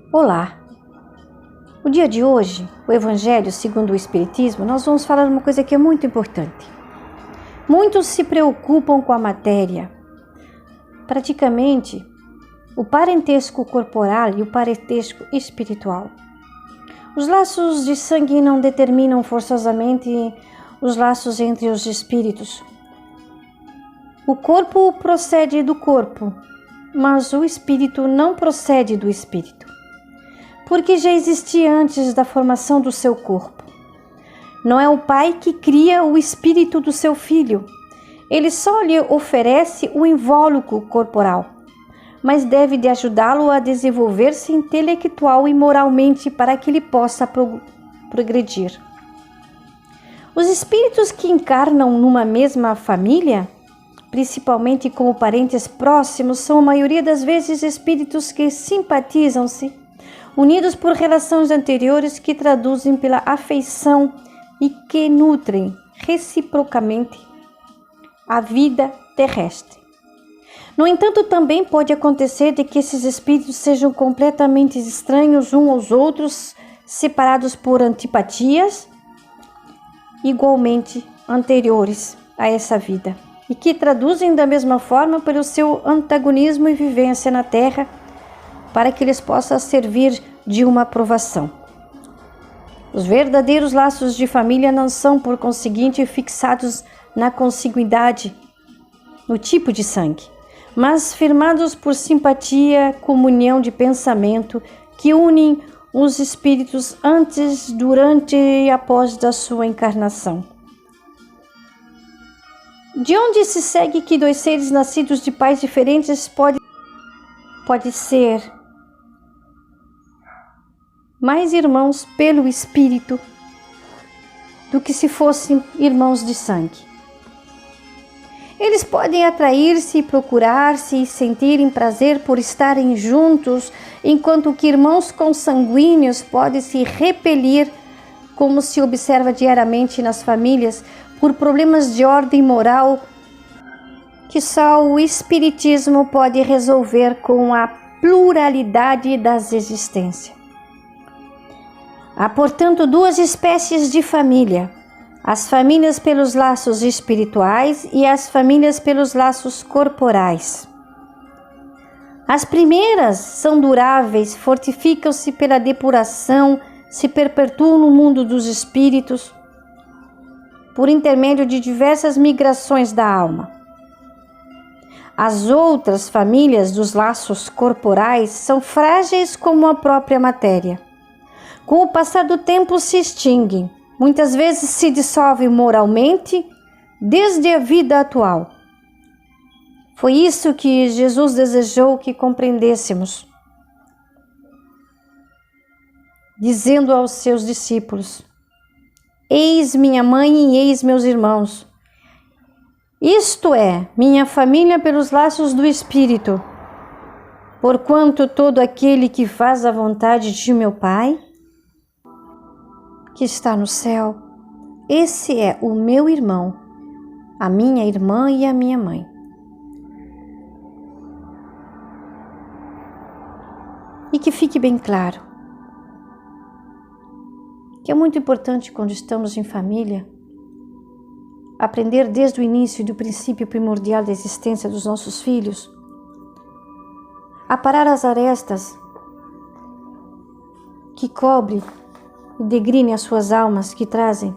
Olá! No dia de hoje, o Evangelho segundo o Espiritismo, nós vamos falar de uma coisa que é muito importante. Muitos se preocupam com a matéria. Praticamente, o parentesco corporal e o parentesco espiritual. Os laços de sangue não determinam forçosamente os laços entre os espíritos. O corpo procede do corpo, mas o espírito não procede do espírito, porque já existia antes da formação do seu corpo. Não é o pai que cria o espírito do seu filho, ele só lhe oferece o invólucro corporal, mas deve de ajudá-lo a desenvolver-se intelectual e moralmente para que ele possa progredir. Os espíritos que encarnam numa mesma família, principalmente como parentes próximos, são a maioria das vezes espíritos que simpatizam-se, unidos por relações anteriores que traduzem pela afeição e que nutrem reciprocamente a vida terrestre. No entanto, também pode acontecer de que esses espíritos sejam completamente estranhos uns aos outros, separados por antipatias, igualmente anteriores a essa vida, e que traduzem da mesma forma pelo seu antagonismo e vivência na Terra, para que eles possam servir de uma provação. Os verdadeiros laços de família não são, por conseguinte, fixados na consanguinidade, no tipo de sangue, mas firmados por simpatia, comunhão de pensamento, que unem os espíritos antes, durante e após da sua encarnação. De onde se segue que dois seres nascidos de pais diferentes pode ser mais irmãos pelo espírito do que se fossem irmãos de sangue. Eles podem atrair-se, procurar-se e sentirem prazer por estarem juntos, enquanto que irmãos consanguíneos podem se repelir, como se observa diariamente nas famílias, por problemas de ordem moral que só o Espiritismo pode resolver com a pluralidade das existências. Há, portanto, duas espécies de família: as famílias pelos laços espirituais e as famílias pelos laços corporais. As primeiras são duráveis, fortificam-se pela depuração, se perpetuam no mundo dos espíritos, por intermédio de diversas migrações da alma. As outras famílias dos laços corporais são frágeis como a própria matéria. Com o passar do tempo se extinguem, muitas vezes se dissolvem moralmente desde a vida atual. Foi isso que Jesus desejou que compreendêssemos, dizendo aos seus discípulos: eis minha mãe e eis meus irmãos. Isto é, minha família pelos laços do Espírito. Porquanto todo aquele que faz a vontade de meu Pai, que está no céu, esse é o meu irmão, a minha irmã e a minha mãe. E que fique bem claro que é muito importante, quando estamos em família, aprender desde o início do princípio primordial da existência dos nossos filhos a parar as arestas que cobrem e degrinem as suas almas, que trazem,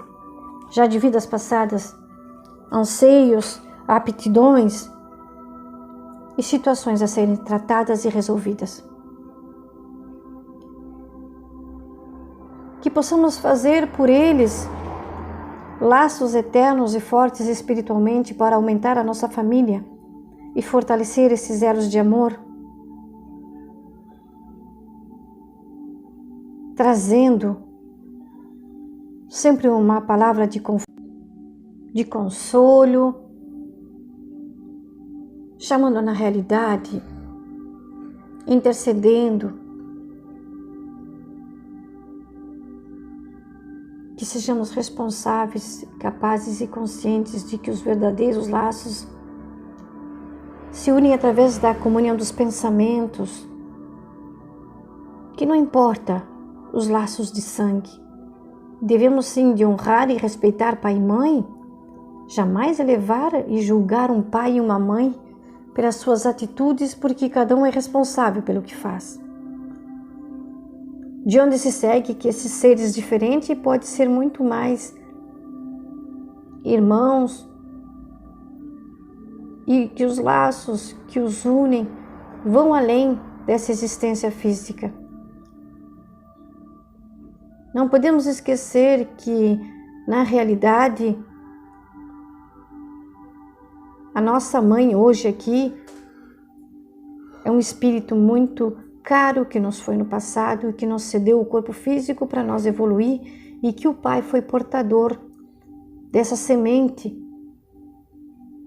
já de vidas passadas, anseios, aptidões e situações a serem tratadas e resolvidas. Que possamos fazer por eles laços eternos e fortes espiritualmente para aumentar a nossa família e fortalecer esses elos de amor, trazendo sempre uma palavra de consolo, chamando na realidade, intercedendo, que sejamos responsáveis, capazes e conscientes de que os verdadeiros laços se unem através da comunhão dos pensamentos, que não importa os laços de sangue. Devemos sim de honrar e respeitar pai e mãe, jamais elevar e julgar um pai e uma mãe pelas suas atitudes, porque cada um é responsável pelo que faz. De onde se segue que esses seres diferentes podem ser muito mais irmãos e que os laços que os unem vão além dessa existência física. Não podemos esquecer que, na realidade, a nossa mãe hoje aqui é um espírito muito caro que nos foi no passado e que nos cedeu o corpo físico para nós evoluir, e que o pai foi portador dessa semente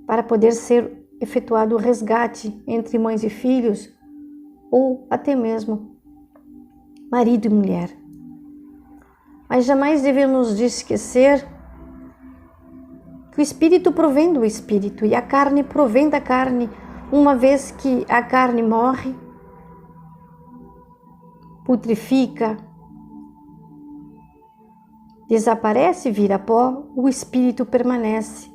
para poder ser efetuado o resgate entre mães e filhos, ou até mesmo marido e mulher. Mas jamais devemos esquecer que o espírito provém do espírito e a carne provém da carne. Uma vez que a carne morre, putrifica, desaparece, vira pó, o espírito permanece.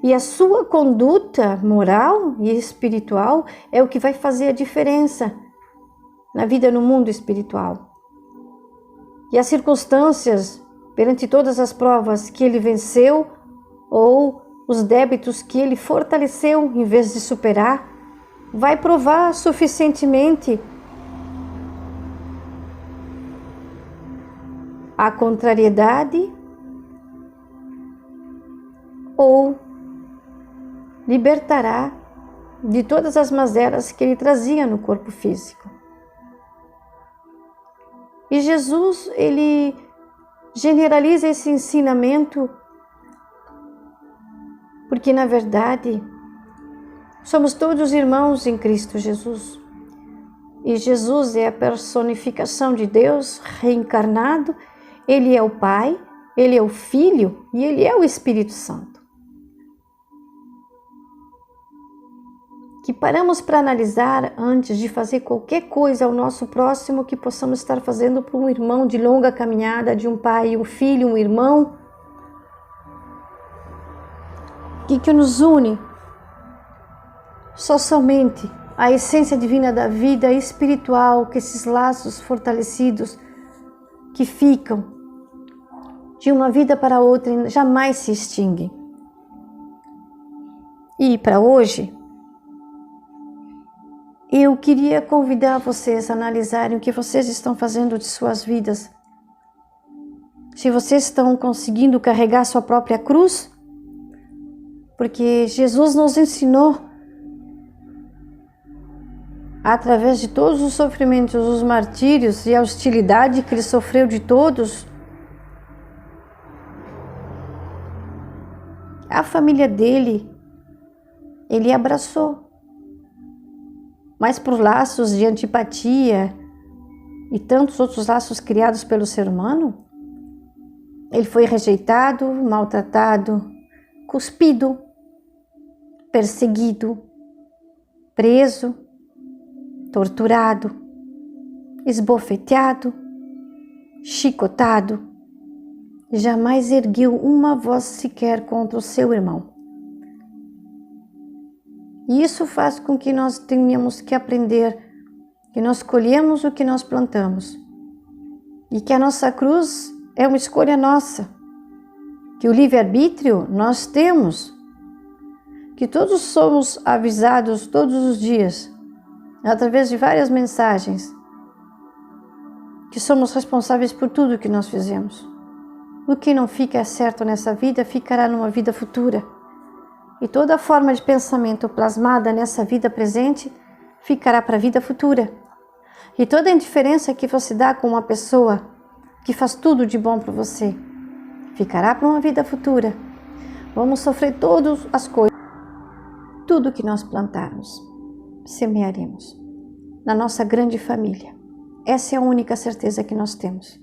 E a sua conduta moral e espiritual é o que vai fazer a diferença na vida no mundo espiritual. E as circunstâncias, perante todas as provas que ele venceu, ou os débitos que ele fortaleceu em vez de superar, vai provar suficientemente a contrariedade ou libertará de todas as mazelas que ele trazia no corpo físico. E Jesus, ele generaliza esse ensinamento porque, na verdade, somos todos irmãos em Cristo Jesus. E Jesus é a personificação de Deus reencarnado. Ele é o Pai, Ele é o Filho e Ele é o Espírito Santo. Que paramos para analisar antes de fazer qualquer coisa ao nosso próximo, que possamos estar fazendo para um irmão de longa caminhada, de um pai, um filho, um irmão, que nos une somente a essência divina da vida espiritual, que esses laços fortalecidos que ficam de uma vida para outra jamais se extinguem. E para hoje, eu queria convidar vocês a analisarem o que vocês estão fazendo de suas vidas. Se vocês estão conseguindo carregar sua própria cruz, porque Jesus nos ensinou, através de todos os sofrimentos, os martírios e a hostilidade que ele sofreu de todos, a família dele, ele abraçou. Mas por laços de antipatia e tantos outros laços criados pelo ser humano, ele foi rejeitado, maltratado, cuspido, perseguido, preso, torturado, esbofeteado, chicotado. Jamais ergueu uma voz sequer contra o seu irmão. E isso faz com que nós tenhamos que aprender que nós colhemos o que nós plantamos e que a nossa cruz é uma escolha nossa, que o livre-arbítrio nós temos, que todos somos avisados todos os dias, através de várias mensagens, que somos responsáveis por tudo que nós fizemos. O que não fica certo nessa vida, ficará numa vida futura. E toda forma de pensamento plasmada nessa vida presente, ficará para a vida futura. E toda a indiferença que você dá com uma pessoa que faz tudo de bom para você, ficará para uma vida futura. Vamos sofrer todas as coisas. Tudo que nós plantarmos, semearemos na nossa grande família. Essa é a única certeza que nós temos.